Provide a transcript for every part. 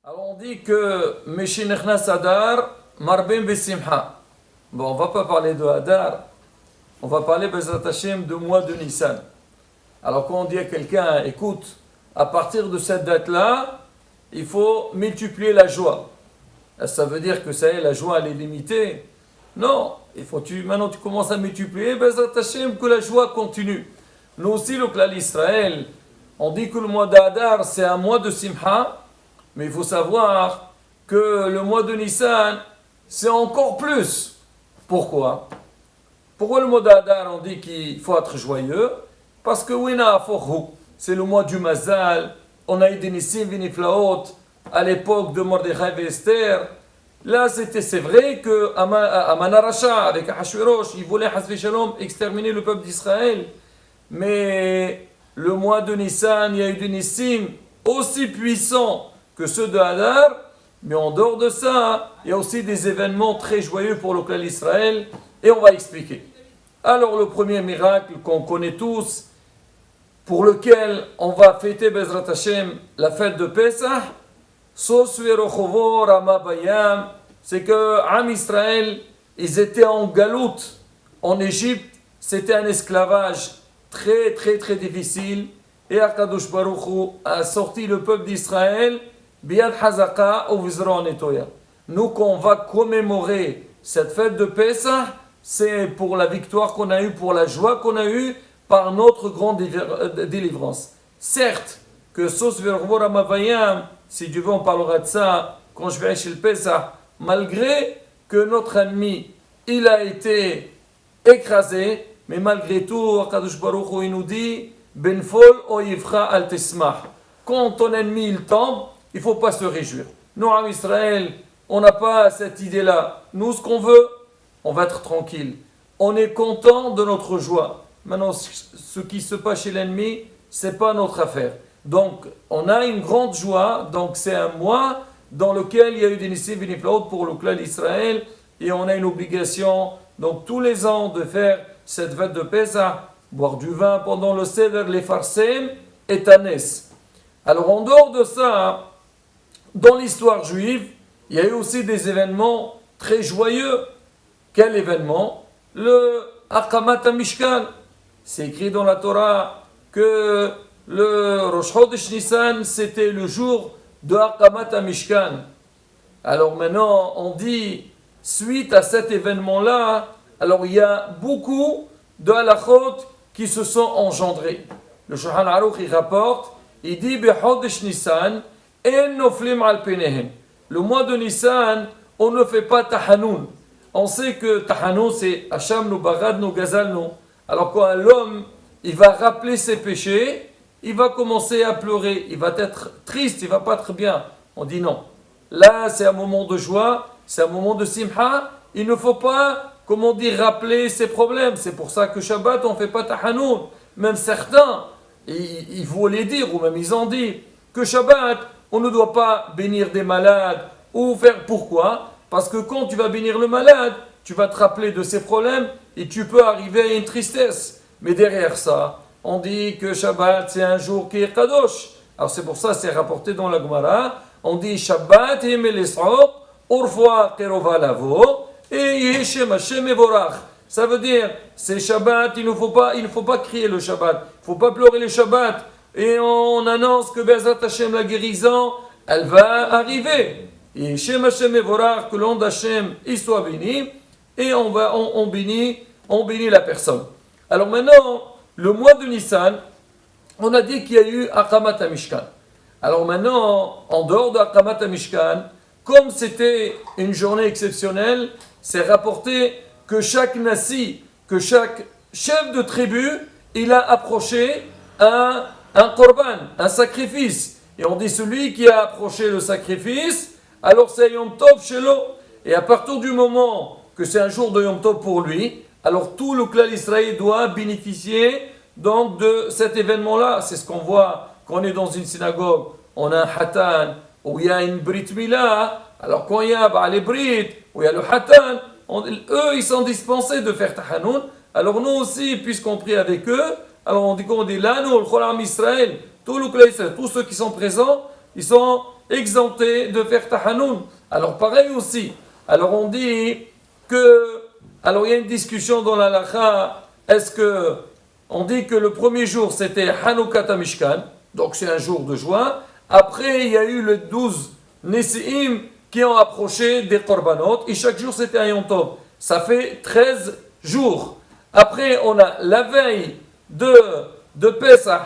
Alors on dit que Meshinechnas Adar, Marbim Besimha. Bon, on va pas parler de Adar, on va parler Bezrat Hashem de mois de Nissan. Alors quand on dit à quelqu'un, écoute, à partir de cette date-là, il faut multiplier la joie. Ça veut dire que ça y est, la joie elle est limitée? Non, maintenant tu commences à multiplier, Bezrat Hashem, que la joie continue. Nous aussi, le clan Israël, on dit que le mois d'Adar, c'est un mois de Simha, mais il faut savoir que le mois de Nissan, c'est encore plus. Pourquoi? Pourquoi le mois d'Adar, on dit qu'il faut être joyeux? Parce que c'est le mois du Mazal, on a eu des Nissim Viniflaot à l'époque de Mordechai et Esther. Là, c'est vrai que Aman Arasha, avec Ahashverosh, il voulait Hasvi Shalom exterminer le peuple d'Israël. Mais le mois de Nissan, il y a eu des Nissim aussi puissants que ceux de Hadar, mais en dehors de ça, il y a aussi des événements très joyeux pour le clan d'Israël, et on va expliquer. Alors le premier miracle qu'on connaît tous, pour lequel on va fêter Bezrat Hashem, la fête de Pesach, c'est que Am Israël, ils étaient en galoute en Égypte, c'était un esclavage très très très difficile, et Akadosh Baruch Hu a sorti le peuple d'Israël Biad Hazaka au Vizra Netoya. Nous, quand on va commémorer cette fête de Pesach, c'est pour la victoire qu'on a eue, pour la joie qu'on a eue par notre grande délivrance. Certes, que Sos Vervor Amavayam, si Dieu veut, on parlera de ça quand je vais chez le Pesach, malgré que notre ennemi, il a été écrasé, mais malgré tout, Akadosh Baruch Hu, il nous dit Benfol oyivcha al tesmach. Quand ton ennemi il tombe, il ne faut pas se réjouir. Nous, en Israël, on n'a pas cette idée-là. Nous, ce qu'on veut, on va être tranquille. On est content de notre joie. Maintenant, ce qui se passe chez l'ennemi, ce n'est pas notre affaire. Donc, on a une grande joie. Donc, c'est un mois dans lequel il y a eu des Nissim Viniflaot pour le clan d'Israël. Et on a une obligation, donc tous les ans, de faire cette fête de Pesach, boire du vin pendant le Seder, les Farsem et Tanes. Alors, en dehors de ça, dans l'histoire juive, il y a eu aussi des événements très joyeux. Quel événement? Le Akamat HaMishkan. C'est écrit dans la Torah que le Rosh Chodesh Nissan, c'était le jour de Akamat HaMishkan. Alors maintenant, on dit, suite à cet événement-là, alors il y a beaucoup de halachot qui se sont engendrés. Le Shulchan Aruch, il rapporte, il dit, Bechodesh Nissan, En noflim al penehem. Le mois de Nissan, on ne fait pas tahanoun. On sait que tahanoun, c'est Hacham nou barad nou gazal nou. Alors quand l'homme, il va rappeler ses péchés, il va commencer à pleurer, il va être triste, il va pas être bien. On dit non. Là, c'est un moment de joie, c'est un moment de simha. Il ne faut pas, comme on dit, rappeler ses problèmes. C'est pour ça que Shabbat, on ne fait pas tahanoun. Même certains, ils voulaient dire, ou même ils ont dit, que Shabbat, on ne doit pas bénir des malades ou faire pourquoi? Parce que quand tu vas bénir le malade, tu vas te rappeler de ses problèmes et tu peux arriver à une tristesse. Mais derrière ça, on dit que Shabbat c'est un jour qui est kadosh. Alors c'est pour ça c'est rapporté dans la Gemara. On dit Shabbat et Melesrot, Urfoa Kerova Lavo et Yeshem Hashem Evorach. Ça veut dire c'est Shabbat, il ne faut pas crier le Shabbat, il ne faut pas pleurer le Shabbat. Et on annonce que Bezrat Hashem, la guérison, elle va arriver. Et Shem Hashem Evorach, que l'on d'Hashem, il soit béni. Et on bénit la personne. Alors maintenant, le mois de Nissan, on a dit qu'il y a eu Akamat HaMishkan. Alors maintenant, en dehors de Akamat HaMishkan, comme c'était une journée exceptionnelle, c'est rapporté que chaque Nassi, que chaque chef de tribu, il a approché un korban, un sacrifice. Et on dit celui qui a approché le sacrifice, alors c'est Yom Tov Shelo. Et à partir du moment que c'est un jour de Yom Tov pour lui, alors tout le clan d'Israël doit bénéficier donc de cet événement-là. C'est ce qu'on voit quand on est dans une synagogue. On a un hatan, où il y a une brit mila. Alors quand il y a les brit, où il y a le hatan, eux ils sont dispensés de faire tahanoun. Alors nous aussi, puisqu'on prie avec eux, alors on dit là, nous, le Cholam Israël, tout le clan Israël, tous ceux qui sont présents, ils sont exemptés de faire tahanoun. Alors pareil aussi. Alors on dit que, alors il y a une discussion dans la halakha, est-ce que, on dit que le premier jour c'était Hanoukat Mishkan, donc c'est un jour de joie. Après il y a eu les 12 Nesi'im qui ont approché des Korbanot, et chaque jour c'était un Yom Tov. Ça fait 13 jours. Après on a la veille de Pesach,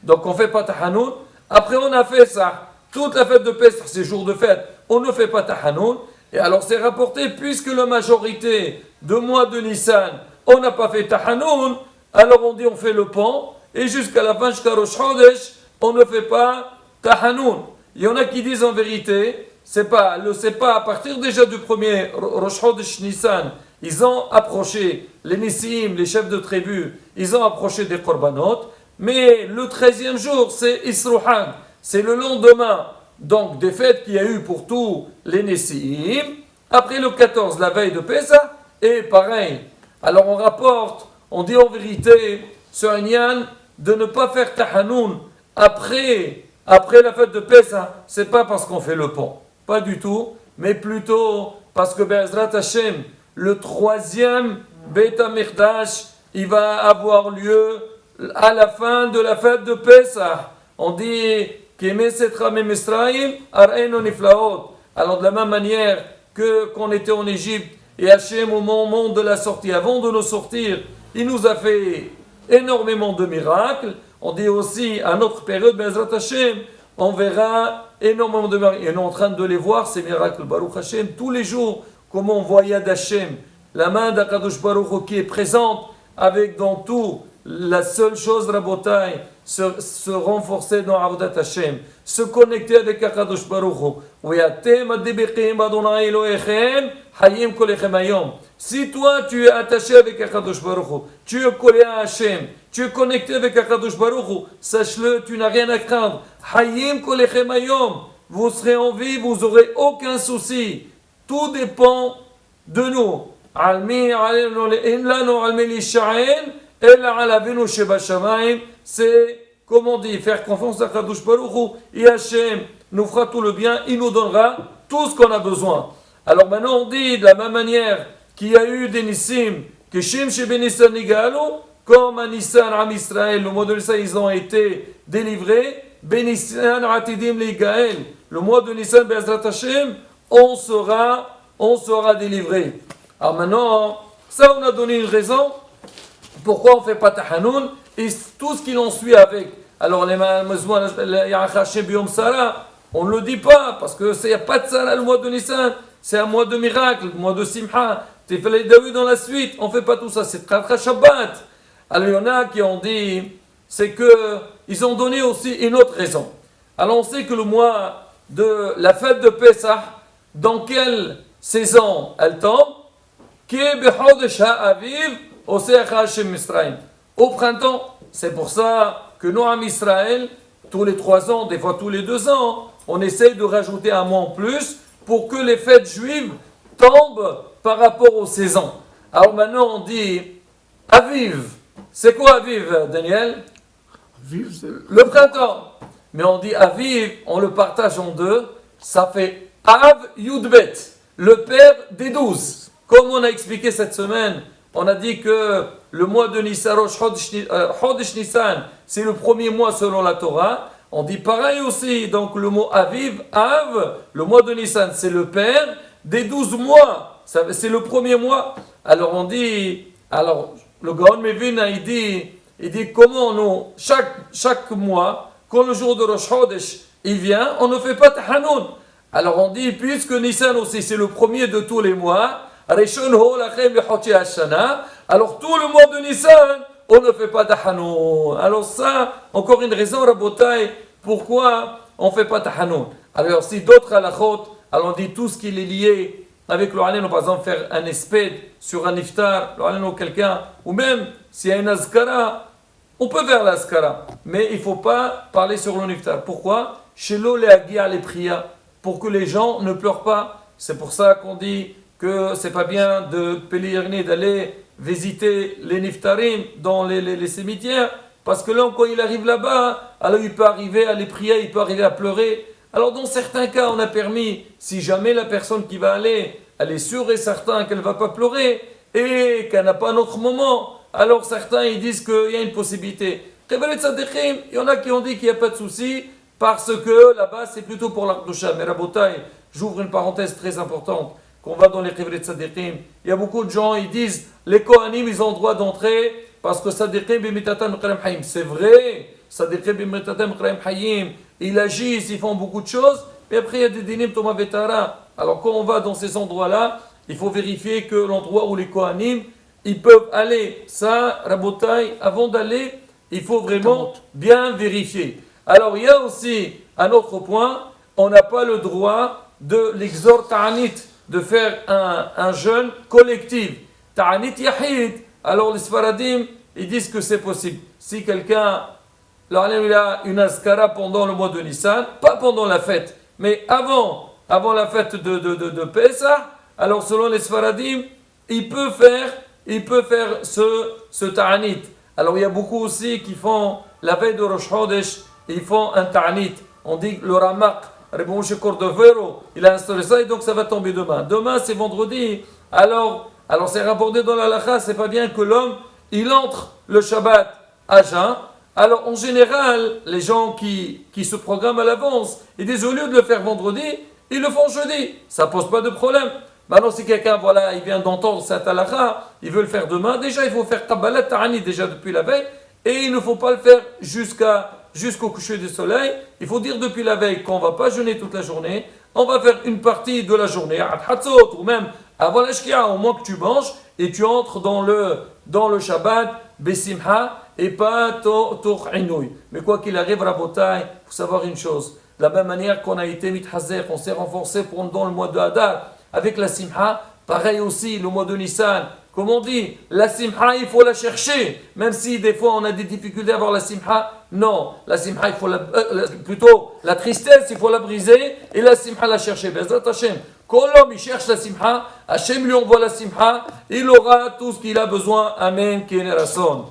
donc on ne fait pas Tahanoun. Après on a fait ça, toute la fête de Pesach, c'est jour de fête, on ne fait pas Tahanoun. Et alors c'est rapporté, puisque la majorité de mois de Nissan, on n'a pas fait Tahanoun, alors on dit on fait le pont, et jusqu'à la fin, jusqu'à Rosh Chodesh, on ne fait pas Tahanoun. Il y en a qui disent en vérité, c'est pas à partir déjà du premier Rosh Chodesh Nissan, ils ont approché les Nissim, les chefs de tribu, ils ont approché des Korbanot, mais le 13e jour, c'est Isruhan, c'est le lendemain, donc des fêtes qu'il y a eu pour tous les Nissim. Après le 14, la veille de Pessah, et pareil. Alors on rapporte, on dit en vérité, sur un Yann, de ne pas faire Tahanoun après la fête de Pessah, c'est pas parce qu'on fait le pont, pas du tout, mais plutôt parce que Be'ezrat Hashem, le 3e Beit HaMikdash, il va avoir lieu à la fin de la fête de Pessah. On dit alors de la même manière qu'on était en Égypte et Hachem au moment de la sortie, avant de nous sortir, il nous a fait énormément de miracles. On dit aussi à notre période, Be'ezrat Hashem, on verra énormément de miracles. Et on est en train de les voir, ces miracles, Baruch Hashem, tous les jours, comment on voit Yad Hashem, la main d'Akadosh Baruch Hu qui est présente avec dans tout. La seule chose, Rabotai, se renforcer dans Avodat Hashem, se connecter avec Akadosh Baruch Hu. Si toi tu es attaché avec Akadosh Baruch Hu, tu es collé à Hashem, tu es connecté avec Akadosh Baruch Hu, sache-le, tu n'as rien à craindre. Hayim kolechem hayom, vous serez en vie, vous n'aurez aucun souci. Tout dépend de nous. C'est, comme on dit, faire confiance à Kadosh Baruch Hu, et Hashem nous fera tout le bien, il nous donnera tout ce qu'on a besoin. Alors maintenant on dit de la même manière qu'il y a eu des Nissim, que Shem Shebe Nissan Nigalu, comme à Nissan Am Israël, le mois de Nissan ils ont été délivrés, Ben Nissan Atidim Ligael, le mois de Nissan Be'ezrat Hashem, on sera délivré. Alors maintenant, ça on a donné une raison, pourquoi on ne fait pas Tahanoun, et tout ce qui l'en suit avec. Alors les on ne le dit pas, parce qu'il n'y a pas de Sarah le mois de Nissan, c'est un mois de miracle, le mois de Simcha, Tefillah David dans la suite, on ne fait pas tout ça, c'est Katra Shabbat. Alors il y en a qui ont dit, c'est qu'ils ont donné aussi une autre raison. Alors on sait que le mois de la fête de Pessah, dans quelle saison elle tombe? Au printemps, c'est pour ça que nous, en Israël, tous les 3 ans, des fois tous les 2 ans, on essaye de rajouter un mois en plus pour que les fêtes juives tombent par rapport aux saisons. Alors maintenant, on dit Aviv. C'est quoi Aviv, Daniel? Aviv, c'est le printemps. Mais on dit Aviv, on le partage en deux, ça fait Av Yudbet, le père des 12. Comme on a expliqué cette semaine, on a dit que le mois de Nissan, Chodesh Nissan, c'est le premier mois selon la Torah. On dit pareil aussi, donc le mot Aviv, Av, le mois de Nissan, c'est le père des 12 mois. C'est le premier mois. Alors on dit, le Gaon Mevin, il dit comment nous, chaque mois, quand le jour de Rosh Chodesh, il vient, on ne fait pas Tahanoun. Alors on dit, puisque Nissan aussi, c'est le premier de tous les mois, alors tout le mois de Nissan, on ne fait pas Tahanoun. Alors ça, encore une raison, Rabotai, pourquoi on ne fait pas Tahanoun. Alors si d'autres halachot, alors on dit tout ce qui est lié avec le halal, par exemple faire un espède sur un iftar, le halal ou quelqu'un, ou même s'il y a une azkara, on peut faire l'azkara, mais il ne faut pas parler sur le iftar. Pourquoi? Chez l'eau, les prières, pour que les gens ne pleurent pas. C'est pour ça qu'on dit que c'est pas bien de pèleriner, d'aller visiter les niftarim dans les cimetières, parce que là, quand il arrive là-bas, alors il peut arriver à les prier, il peut arriver à pleurer. Alors dans certains cas, on a permis, si jamais la personne qui va aller, elle est sûre et certain qu'elle ne va pas pleurer et qu'elle n'a pas un autre moment, alors certains ils disent qu'il y a une possibilité. Kevelet Tzadikim, il y en a qui ont dit qu'il n'y a pas de souci parce que là-bas c'est plutôt pour l'Akdusha. Mais Rabotai, j'ouvre une parenthèse très importante. Qu'on va dans les Kevelet Tzadikim, il y a beaucoup de gens, ils disent les Kohanim ils ont le droit d'entrer parce que Tzadikim b'mitatam mekhalem hayim. C'est vrai, Tzadikim b'mitatam mekhalem hayim, ils agissent, ils font beaucoup de choses, mais après il y a des dinim Toma Vetara. Alors quand on va dans ces endroits-là, il faut vérifier que l'endroit où les Kohanim ils peuvent aller. Ça, Rabotai, avant d'aller, il faut vraiment bien vérifier. Alors, il y a aussi un autre point, on n'a pas le droit de l'exhort ta'anit, de faire un jeûne collectif. Ta'anit yahid, alors les Sfaradim, ils disent que c'est possible. Si quelqu'un, il a une azkara pendant le mois de Nissan, pas pendant la fête, mais avant la fête de Pessah, alors selon les Sfaradim, il peut faire ce ta'anit. Alors il y a beaucoup aussi qui font la veille de Rosh Chodesh, ils font un ta'anit. On dit le Ramak, Rebbe Moshe Cordovero, il a instauré ça et donc ça va tomber demain. Demain c'est vendredi, alors c'est rapporté dans la halakha, c'est pas bien que l'homme, il entre le Shabbat à jeun. Alors en général, les gens qui se programment à l'avance, ils disent au lieu de le faire vendredi, ils le font jeudi. Ça pose pas de problème. Maintenant, si quelqu'un, il vient d'entendre cette halakha, il veut le faire demain, déjà il faut faire Kabbalat Ta'ani déjà depuis la veille, et il ne faut pas le faire jusqu'au coucher du soleil. Il faut dire depuis la veille qu'on ne va pas jeûner toute la journée, on va faire une partie de la journée, ou même avant l'Ashkia, au moins que tu manges, et tu entres dans le Shabbat, Besimha, et pas To'inouy. Mais quoi qu'il arrive, Rabotai, il faut savoir une chose, de la même manière qu'on a été mithazer, qu'on s'est renforcé pendant le mois de Hadar, avec la simha, pareil aussi le mois de Nissan. Comme on dit, la simha, il faut la chercher. Même si des fois on a des difficultés à avoir la simha, non. La simha, il faut plutôt la tristesse, il faut la briser et la simha la chercher. Bezrat Hashem. Quand l'homme il cherche la simha, Hashem lui envoie la simha, il aura tout ce qu'il a besoin. Amen. Qui est la sonne.